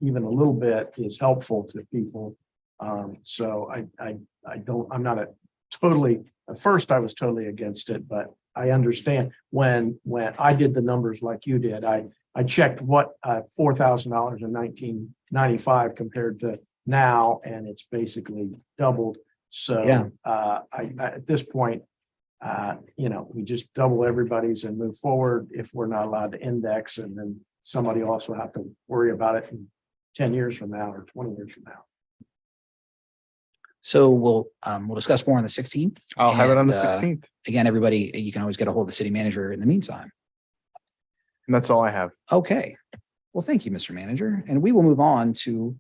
even a little bit is helpful to people. So I'm not at first I was totally against it, but I understand when I did the numbers like you did, I checked what $4,000 in 1995 compared to now, and it's basically doubled. So Yeah. at this point, we just double everybody's and move forward if we're not allowed to index, and then somebody also have to worry about it in 10 years from now or 20 years from now. So we'll discuss more on the 16th. I'll have it on the And, 16th. Again, everybody, you can always get a hold of the city manager in the meantime. And that's all I have. Okay. Well, thank you, Mr. Manager. And we will move on to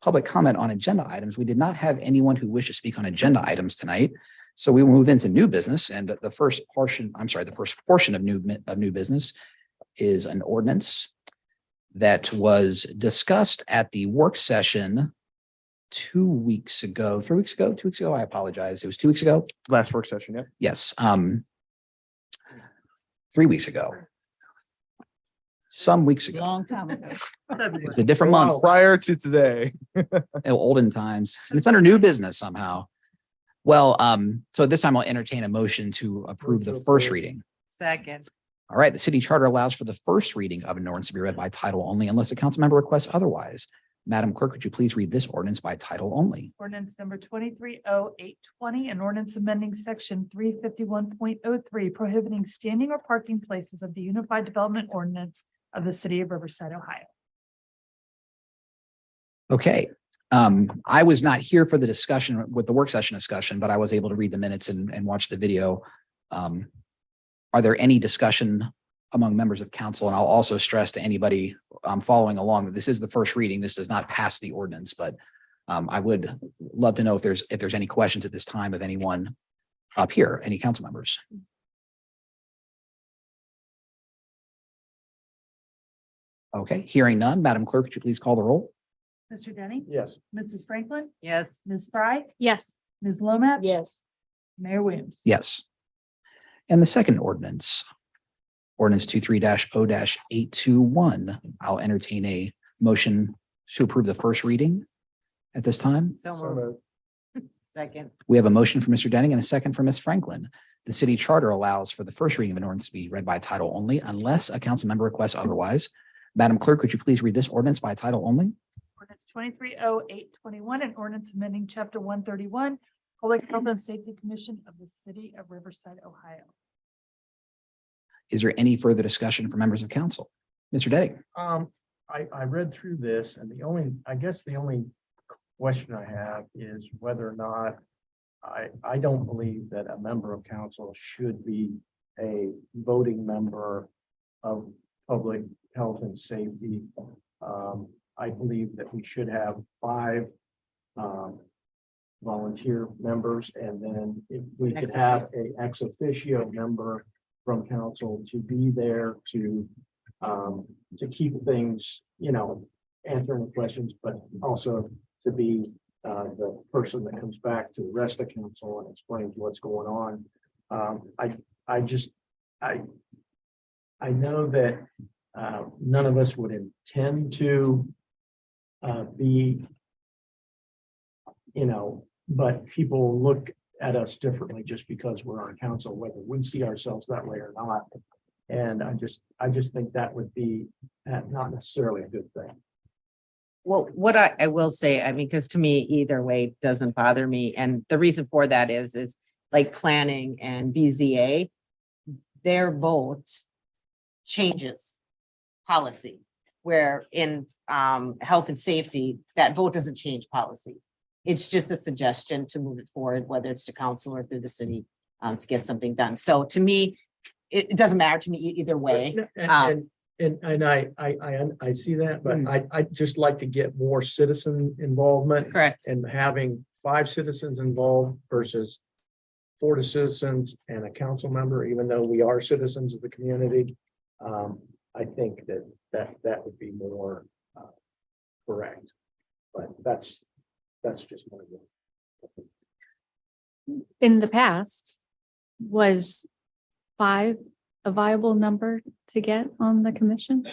public comment on agenda items. We did not have anyone who wished to speak on agenda items tonight. So we will move into new business, and the first portion of new business is an ordinance that was discussed at the work session 2 weeks ago, 3 weeks ago, 2 weeks ago. I apologize. It was 2 weeks ago. Last work session, yeah. Yes, 3 weeks ago. Some weeks ago. Long time ago. It was a different month, Prior to today. olden times, and it's under new business somehow. Well, so this time I'll entertain a motion to approve the first reading. Second. All right, the city charter allows for the first reading of an ordinance to be read by title only unless a council member requests otherwise. Madam Clerk, would you please read this ordinance by title only? Ordinance number 230820, an ordinance amending section 351.03, prohibiting standing or parking places of the Unified Development Ordinance of the city of Riverside, Ohio. Okay, I was not here for the discussion with the work session discussion, but I was able to read the minutes and watch the video. Are there any discussion among members of council? And I'll also stress to anybody following along that this is the first reading. This does not pass the ordinance, but I would love to know if there's any questions at this time of anyone up here, any council members. Okay, hearing none, Madam Clerk, could you please call the roll? Mr. Denny. Yes. Mrs. Franklin. Yes. Ms. Fry. Yes. Ms. Lomax. Yes. Mayor Williams. Yes. And the second ordinance, ordinance 23-0-821. I'll entertain a motion to approve the first reading at this time. So So moved. Second. We have a motion from Mr. Denning and a second from Ms. Franklin. The city charter allows for the first reading of an ordinance to be read by title only unless a council member requests otherwise. Madam Clerk, could you please read this ordinance by title only? Ordinance 230821, an ordinance amending chapter 131, Public Health and Safety Commission of the city of Riverside, Ohio. Is there any further discussion from members of council? Mr. Denning? I read through this, and the only question I have is whether or not I don't believe that a member of council should be a voting member of public health and safety. I believe that we should have 5 volunteer members, and then if we could have a ex officio member from council to be there to keep things, answering questions, but also to be the person that comes back to the rest of council and explains what's going on. I know that none of us would intend to be, but people look at us differently just because we're on council, whether we see ourselves that way or not. And I just think that would be not necessarily a good thing. Well, what I will say, I mean, because to me, either way doesn't bother me. And the reason for that is like planning and BZA, their vote changes policy. Where in health and safety, that vote doesn't change policy. It's just a suggestion to move it forward, whether it's to council or through the city to get something done. So to me, it doesn't matter to me either way. And I see that, but I'd just like to get more citizen involvement. Correct. And having 5 citizens involved versus 4 citizens and a council member, even though we are citizens of the community. I think that would be more correct. But that's just my view. In the past, was 5 a viable number to get on the commission?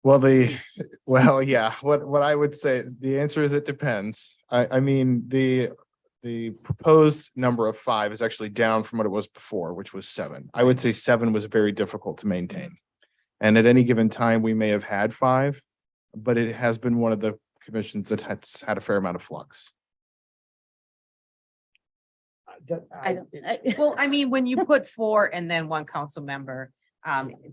Well, yeah, what I would say, the answer is it depends. I mean, the proposed number of 5 is actually down from what it was before, which was 7. I would say 7 was very difficult to maintain. And at any given time, we may have had 5, but it has been one of the commissions that has had a fair amount of flux. Well, I mean, when you put 4 and then 1 council member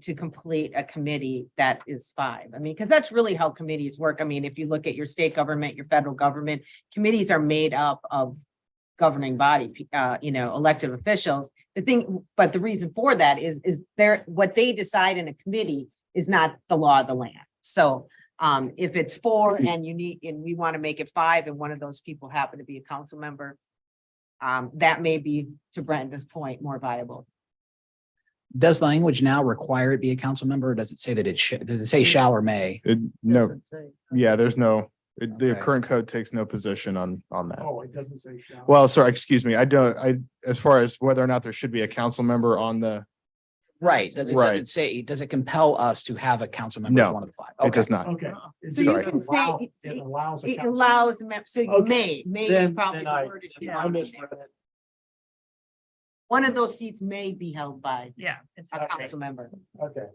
to complete a committee, that is 5. I mean, because that's really how committees work. I mean, if you look at your state government, your federal government, committees are made up of governing body, elected officials. But the reason for that is what they decide in a committee is not the law of the land. So if it's 4 and we want to make it 5 and one of those people happen to be a council member, that may be, to Brenda's point, more viable. Does the language now require it be a council member? Or does it say that does it say shall or may? No, yeah, there's no, the Okay. current code takes no position on that. Oh, it doesn't say shall. Well, sorry, excuse me. As far as whether or not there should be a council member on the, Right. Does it say, does it compel us to have a council member No, of one of the 5? it does not. Okay. So you Sorry. can say, It allows. a it council- allows, so Okay, may is Then probably the I word. if you I want. misread it. One of those seats may be held by Yeah. It's a council member. Okay.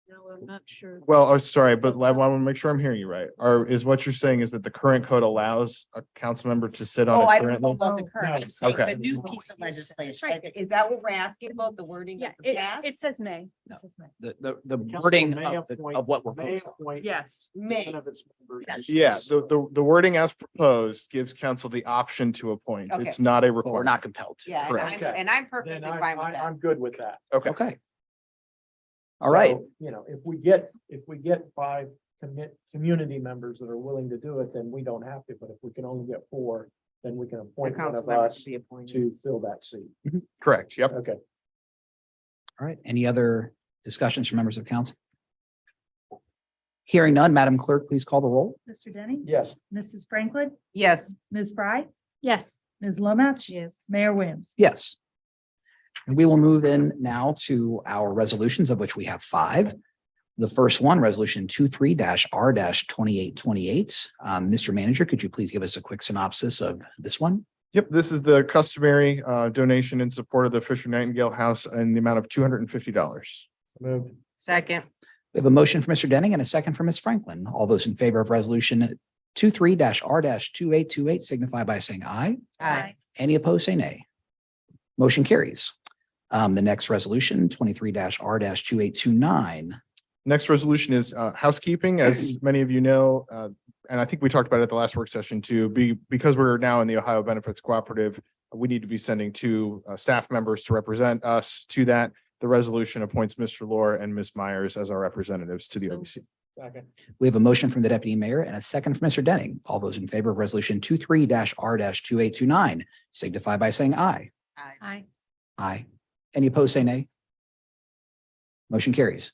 No, I'm not sure. Well, oh, sorry, but I want to make sure I'm hearing you right. Is what you're saying is that the current code allows a council member to sit Oh, on I it don't know currently? about the current, I'm saying Okay. the new piece of legislation. Right. Is that what we're asking about, the wording Yeah, of the it past? says may. No. It says may. The council wording may of appoint- what we're may voting on. appoint Yes. May. one of its members. Yes. Yeah, the wording as proposed gives council the option to appoint. Okay. It's not a But we're requirement. not compelled to. Yeah, Correct. and I'm perfectly Then fine with that. I'm good with that. Okay. Okay. All right. So, if we get 5 community members that are willing to do it, then we don't have to, but if we can only get 4, then we can The appoint one council of member us to be appointed. to fill that seat. Correct. Yep. Okay. All right. Any other discussions from members of council? Hearing none, Madam Clerk, please call the roll. Mr. Denny, Yes. Mrs. Franklin, Yes, Ms. Fry, Yes. Ms. Lomax. Yes. Mayor Williams. Yes. And we will move in now to our resolutions, of which we have 5. The first one, resolution 23-R-2828. Mr. Manager, could you please give us a quick synopsis of this one? Yep, this is the customary donation in support of the Fisher Nightingale House in the amount of $250. Moved. second, We have a motion for Mr. Denning and a second for Ms. Franklin. All those in favor of resolution 23-R-2828 signify by saying aye. aye, Any opposed, say nay. Motion carries. The next resolution, 23-R-2829. Next resolution is housekeeping, as many of you know, and I think we talked about it at the last work session too. Because we're now in the Ohio Benefits Cooperative, we need to be sending 2 staff members to represent us to that. The resolution appoints Mr. Lohr and Ms. Myers as our representatives to the OBC. Second. We have a motion from the deputy mayor and a second from Mr. Denning. All those in favor of resolution 23-R-2829 signify by saying aye. aye, Aye. Aye. Any opposed, say nay. Motion carries.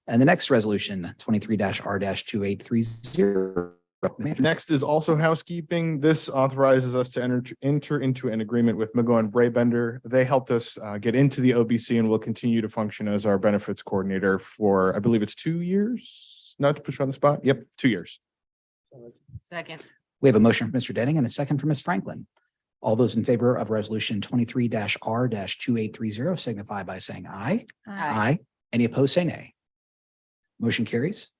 And the next resolution, 23-R-2830. Manager. Next is also housekeeping. This authorizes us to enter into an agreement with McGowan Braybender. They helped us get into the OBC and will continue to function as our benefits coordinator for, I believe it's 2 years. Not to push you on the spot. Yep, 2 years. Second. We have a motion from Mr. Denning and a second from Ms. Franklin. All those in favor of resolution 23-R-2830 signify by saying aye. Aye. Any opposed, say nay. Motion carries.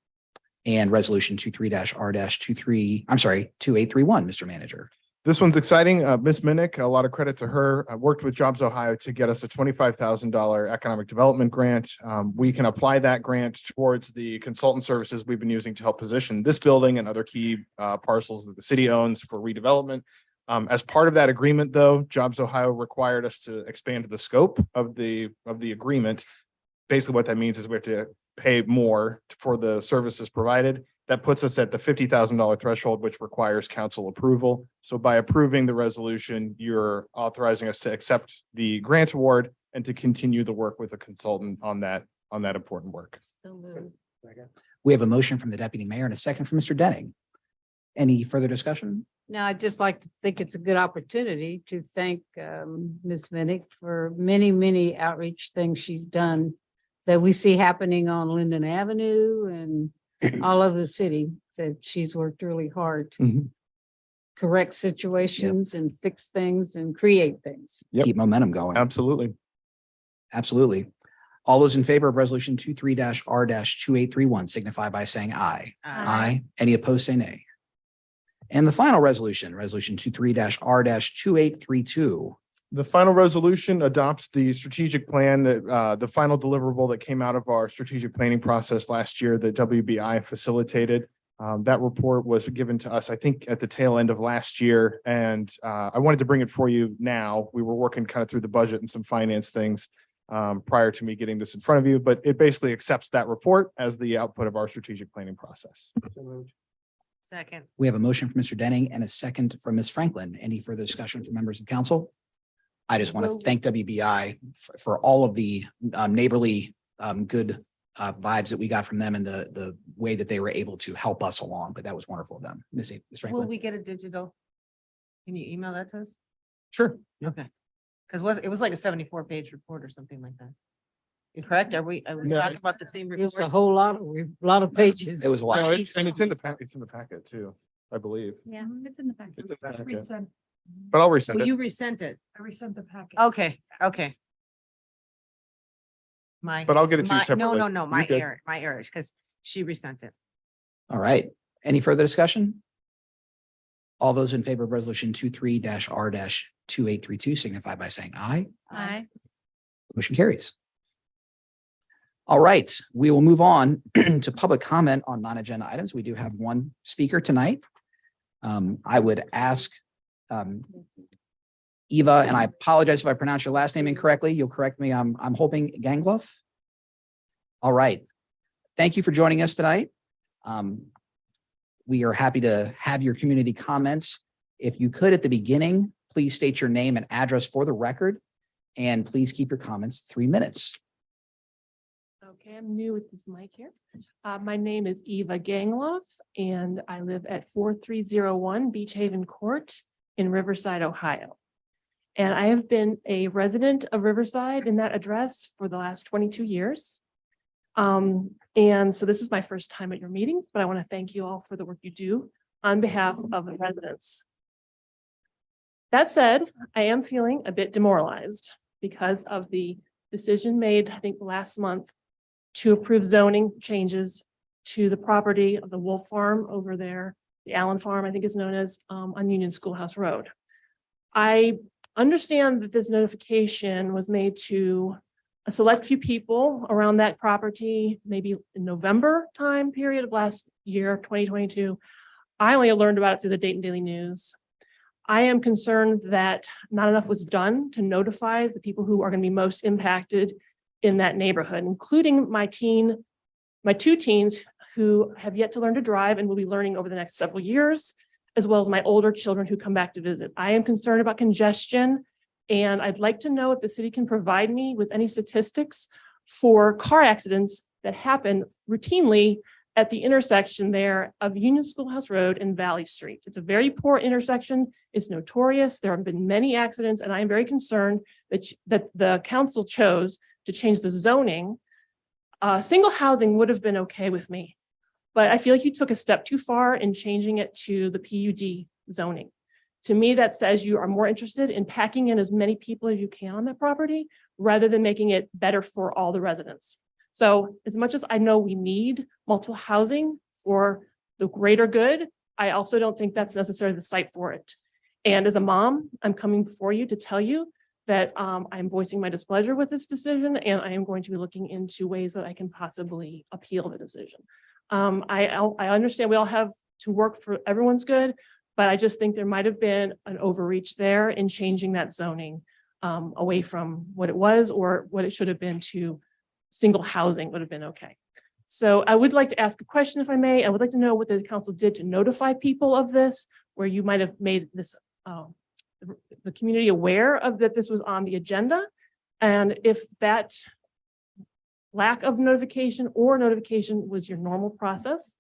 And resolution 2831, Mr. Manager. This one's exciting. Ms. Minnick, a lot of credit to her. I worked with Jobs Ohio to get us a $25,000 economic development grant. We can apply that grant towards the consultant services we've been using to help position this building and other key parcels that the city owns for redevelopment. As part of that agreement, though, Jobs Ohio required us to expand the scope of the agreement. Basically, what that means is we have to pay more for the services provided. That puts us at the $50,000 threshold, which requires council approval. So by approving the resolution, you're authorizing us to accept the grant award and to continue the work with a consultant on that important work. So moved. We have a motion from the deputy mayor and a second from Mr. Denning. Any further discussion? Now, I'd just like to think it's a good opportunity to thank Ms. Minnick for many, many outreach things she's done that we see happening on Linden Avenue and all over the city, that she's worked really hard to Mhm. correct situations and fix things and create things. Yep. Keep momentum going. Absolutely. Absolutely. All those in favor of resolution 23-R-2831 signify by saying aye. Aye. Any opposed, say nay. And the final resolution, resolution 23-R-2832. The final resolution adopts the strategic plan that the final deliverable that came out of our strategic planning process last year that WBI facilitated. That report was given to us, I think, at the tail end of last year. And I wanted to bring it for you now. We were working kind of through the budget and some finance things prior to me getting this in front of you, but it basically accepts that report as the output of our strategic planning process. Second. We have a motion from Mr. Denning and a second from Ms. Franklin. Any further discussion from members of council? I just want to thank WBI for all of the neighborly good vibes that we got from them and the way that they were able to help us along. But that was wonderful of them. Ms. Will Franklin. we get a digital? Can you email that to us? Sure. Okay. Because it was like a 74-page report or something like that. You correct? Are we No, talking about the same It was a report? whole lot of pages. It was a lot. No, it's in the packet too, I believe. Yeah, it's in the packet. It's in the packet. Resend. But I'll resend Well, it. you resent it. I resent the packet. Okay. But I'll get it to you separately. No, my You're good. error, because she resent it. All right. Any further discussion? All those in favor of resolution 23-R-2832 signify by saying aye. Aye. Motion carries. All right, we will move on to public comment on non-agenda items. We do have one speaker tonight. I would ask Eva, and I apologize if I pronounce your last name incorrectly. You'll correct me. I'm hoping Gangloff. All right. Thank you for joining us tonight. We are happy to have your community comments. If you could, at the beginning, please state your name and address for the record, and please keep your comments 3 minutes. Okay, I'm new with this mic here. My name is Eva Gangloff, and I live at 4301 Beach Haven Court in Riverside, Ohio. And I have been a resident of Riverside in that address for the last 22 years. And so this is my first time at your meeting, but I want to thank you all for the work you do on behalf of the residents. That said, I am feeling a bit demoralized because of the decision made, I think, last month to approve zoning changes to the property of the Wolf Farm over there, the Allen Farm, I think is known as, on Union Schoolhouse Road. I understand that this notification was made to a select few people around that property, maybe in November time period of last year, 2022. I only learned about it through the Dayton Daily News. I am concerned that not enough was done to notify the people who are going to be most impacted in that neighborhood, including my two teens who have yet to learn to drive and will be learning over the next several years, as well as my older children who come back to visit. I am concerned about congestion And I'd like to know if the city can provide me with any statistics for car accidents that happen routinely at the intersection there of Union Schoolhouse Road and Valley Street. It's a very poor intersection. It's notorious. There have been many accidents, and I am very concerned that the council chose to change the zoning. Single housing would have been okay with me, but I feel like you took a step too far in changing it to the PUD zoning. To me, that says you are more interested in packing in as many people as you can on that property rather than making it better for all the residents. So as much as I know we need multiple housing for the greater good, I also don't think that's necessarily the site for it. And as a mom, I'm coming before you to tell you that I'm voicing my displeasure with this decision, and I am going to be looking into ways that I can possibly appeal the decision. I understand we all have to work for everyone's good, but I just think there might have been an overreach there in changing that zoning away from what it was or what it should have been to single housing would have been okay. So I would like to ask a question if I may. I would like to know what the council did to notify people of this, where you might have made this the community aware of that this was on the agenda. And if that lack of notification or notification was your normal process,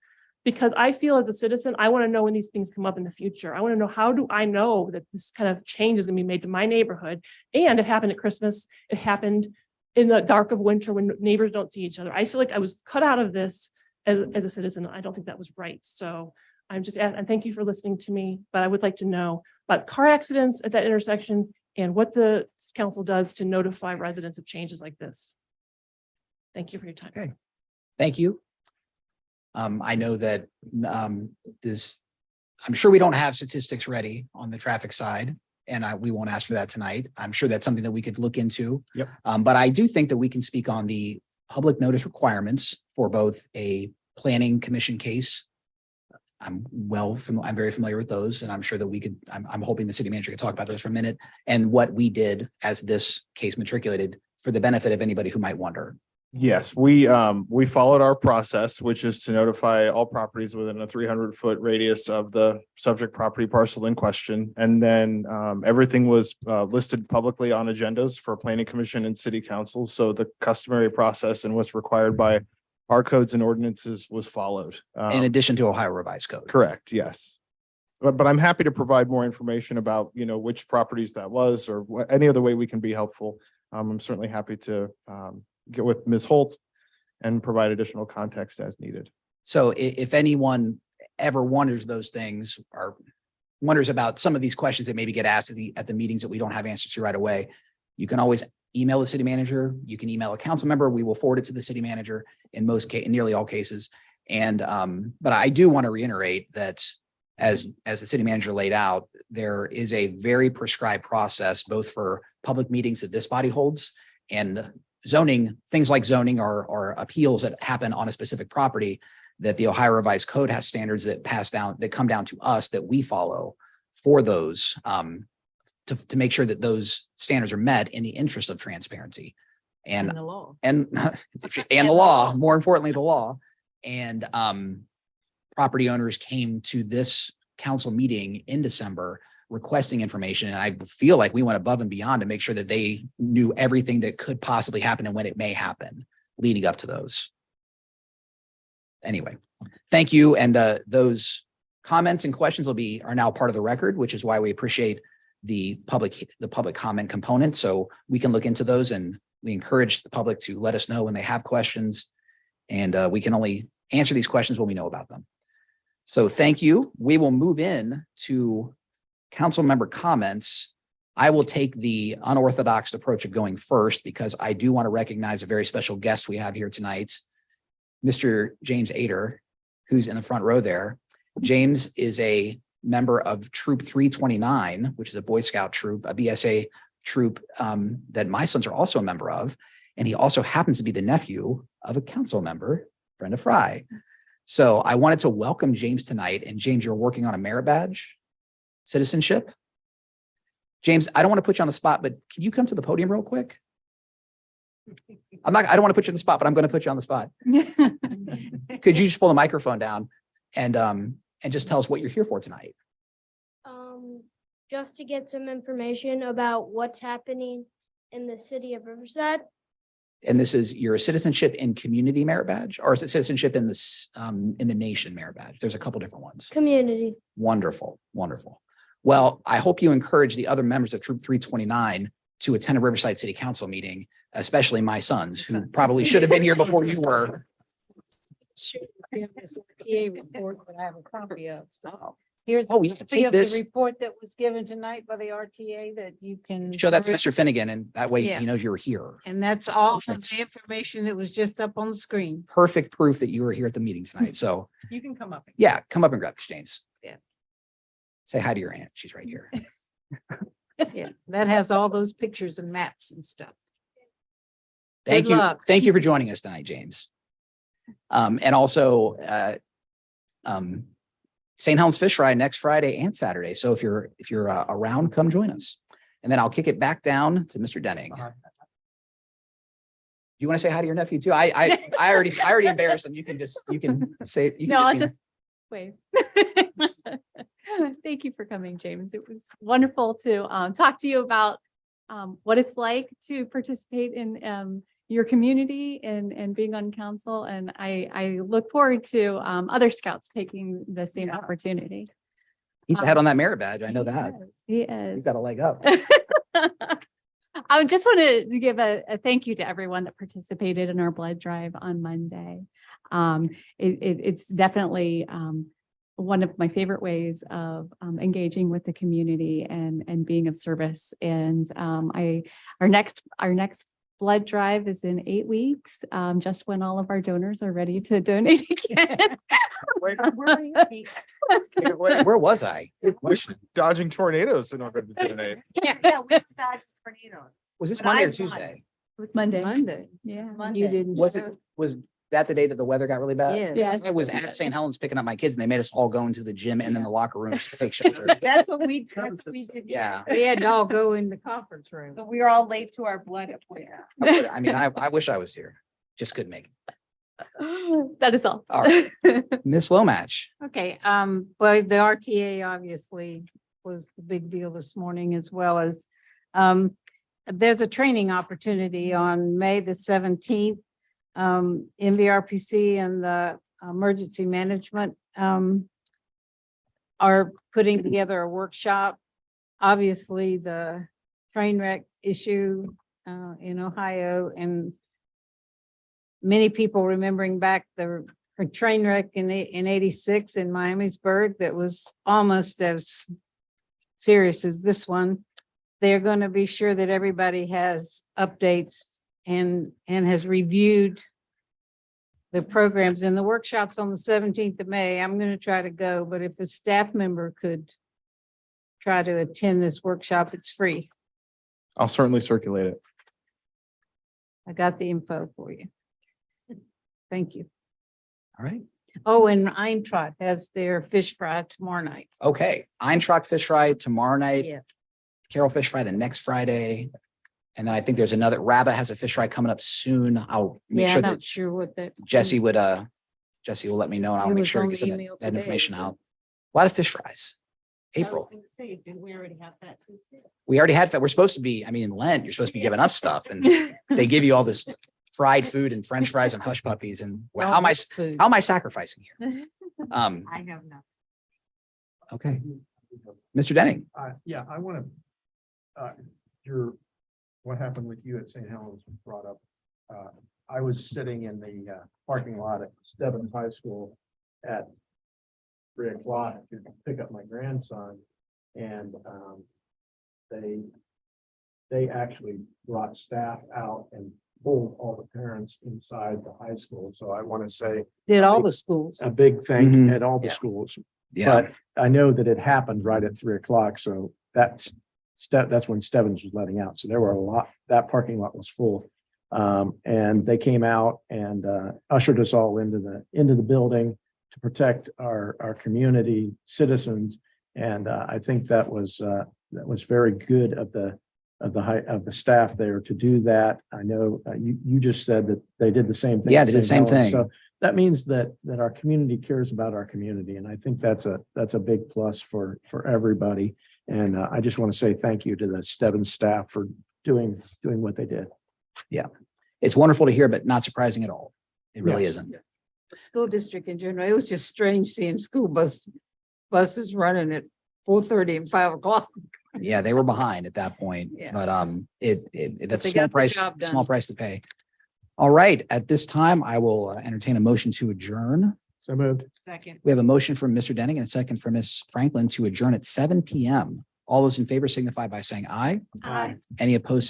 because I feel as a citizen, I want to know when these things come up in the future. I want to know, how do I know that this kind of change is going to be made to my neighborhood? And it happened at Christmas. It happened in the dark of winter when neighbors don't see each other. I feel like I was cut out of this as a citizen. I don't think that was right. So I'm just, and thank you for listening to me, but I would like to know about car accidents at that intersection and what the council does to notify residents of changes like this. Thank you for your time. Okay. Thank you. I know that I'm sure we don't have statistics ready on the traffic side, and we won't ask for that tonight. I'm sure that's something that we could look into. Yep. But I do think that we can speak on the public notice requirements for both a planning commission case. I'm very familiar with those, and I'm sure that we could, I'm hoping the city manager could talk about those for a minute, and what we did as this case matriculated for the benefit of anybody who might wonder. Yes, we followed our process, which is to notify all properties within a 300-foot radius of the subject property parcel in question. And then everything was listed publicly on agendas for planning commission and city council. So the customary process and what's required by our codes and ordinances was followed. In addition to Ohio Revised Code. Correct, yes. But I'm happy to provide more information about, which properties that was, or any other way we can be helpful. I'm certainly happy to get with Ms. Holt and provide additional context as needed. So if anyone ever wonders those things, or wonders about some of these questions that maybe get asked at the meetings that we don't have answers to right away, you can always email the city manager. You can email a council member. We will forward it to the city manager in nearly all cases. And but I do want to reiterate that as the city manager laid out, there is a very prescribed process both for public meetings that this body holds and zoning, things like zoning or appeals that happen on a specific property, that the Ohio Revised Code has standards that come down to us that we follow for those to make sure that those standards are met in the interest of transparency and the law. and the law, more importantly, the law. And property owners came to this council meeting in December requesting information. And I feel like we went above and beyond to make sure that they knew everything that could possibly happen and when it may happen leading up to those. Anyway, thank you. And those comments and questions are now part of the record, which is why we appreciate the public comment component. So we can look into those, and we encourage the public to let us know when they have questions, and we can only answer these questions when we know about them. So thank you. We will move in to council member comments. I will take the unorthodox approach of going first because I do want to recognize a very special guest we have here tonight, Mr. James Ader, who's in the front row there. James is a member of Troop 329, which is a Boy Scout troop, a BSA troop that my sons are also a member of. And he also happens to be the nephew of a council member, Brenda Fry. So I wanted to welcome James tonight. And James, you're working on a merit badge citizenship. James, I don't want to put you on the spot, but can you come to the podium real quick? I don't want to put you on the spot, but I'm going to put you on the spot. Could you just pull the microphone down and just tell us what you're here for tonight? just to get some information about what's happening in the city of Riverside. And this is your citizenship and community merit badge, or is it citizenship in the nation merit badge? There's a couple different ones. Community. Wonderful, wonderful. Well, I hope you encourage the other members of Troop 329 to attend a Riverside City Council meeting, especially my sons, who probably should have been here before you were. I have this RTA report that I have a copy of, so here's. Oh, yeah, a copy take of the this. report that was given tonight by the RTA that you can. Show that to peruse. Mr. Finnegan, and that way Yeah. he knows you were here. And that's all of Perfect. the information that was just up on the screen. Perfect proof that you were here at the meeting tonight. So You can come up. yeah, come up and grab this, James. Yeah. Say hi to your aunt. She's right here. Yeah, that has all those pictures and maps and stuff. Thank Good you. luck. Thank you for joining us tonight, James. And also, St. Helens Fish Fry next Friday and Saturday. So if you're around, come join us. And then I'll kick it back down to Mr. Denning. You want to say hi to your nephew too? I already embarrassed him. You can say. You can No, I'll be- just wait. Thank you for coming, James. It was wonderful to talk to you about what it's like to participate in your community and being on council. And I look forward to other scouts taking the same opportunity. He's ahead on that merit badge. I know that. He He's is. got a leg up. I just wanted to give a thank you to everyone that participated in our blood drive on Monday. It's definitely one of my favorite ways of engaging with the community and being of service. And our next blood drive is in 8 weeks, just when all of our donors are ready to donate again. Where was I? Good question. Dodging tornadoes in order to donate. Yeah, we dodged tornadoes. Was this But Monday I or won. Tuesday? It was Monday. Monday. Yeah. Monday. You didn't. Was that the day that the weather got really bad? Yes. Yeah. I was at St. Helens picking up my kids and they made us all go into the gym and then the locker rooms to take shelter. That's what we did. Yeah. We had to all go in the conference room. So we were all late to our blood appointment. I mean, I wish I was here. Just couldn't make it. That is all. All right. Miss Lomatch. Okay, well, the RTA obviously was the big deal this morning, as well as there's a training opportunity on May the 17th. MVRPC and the emergency management are putting together a workshop. Obviously, the train wreck issue in Ohio, and many people remembering back the train wreck in 86 in Miamisburg that was almost as serious as this one. They're going to be sure that everybody has updates and has reviewed the programs and the workshops on the 17th of May. I'm going to try to go, but if a staff member could try to attend this workshop, it's free. I'll certainly circulate it. I got the info for you. Thank you. All right. Oh, and Eintracht has their fish fry tomorrow night. Okay. Eintracht Fish Fry tomorrow night. Yeah. Carol Fish Fry the next Friday. And then I think there's another, Rabba has a fish fry coming up soon. I'll make Yeah, sure I'm that not sure what that. Jesse will let me know and I'll It make was sure on to get the some of email that today, information so- out. A lot of fish fries. April. Didn't we already have that Tuesday? We already had, we're supposed to be, I mean, in Lent, you're supposed to be giving up stuff and they give you all this fried food and French fries and hush puppies and well, how am I sacrificing here? I have not. Okay. Mr. Denning. Yeah, I want to, what happened with you at St. Helens was brought up. I was sitting in the parking lot at Stebbins High School at 3:00 to pick up my grandson. And they actually brought staff out and pulled all the parents inside the high school. So I want to say Did all the schools. a big thank Mhm. at all the Yeah. schools. Yeah. But I know that it happened right at 3:00, so that's when Stebbins was letting out. So there were that parking lot was full. And they came out and ushered us all into the building to protect our community citizens. And I think that was very good of the staff there to do that. I know you just said that they did the same thing. Yeah, at they did the St. same Helens. thing. So that means that our community cares about our community. And I think that's a big plus for everybody. And I just want to say thank you to the Stebbins staff for doing what they did. It's wonderful to hear, but not surprising at all. It really Yes. isn't. The school district in general, it was just strange seeing buses running at 4:30 and 5 o'clock. Yeah, they were behind at that point, Yeah. but that's a they small got the price, job done. small price to pay. All right, at this time, I will entertain a motion to adjourn. So moved. Second. We have a motion from Mr. Denning and a second from Ms. Franklin to adjourn at 7 PM. All those in favor signify by saying aye. Aye. Any opposed,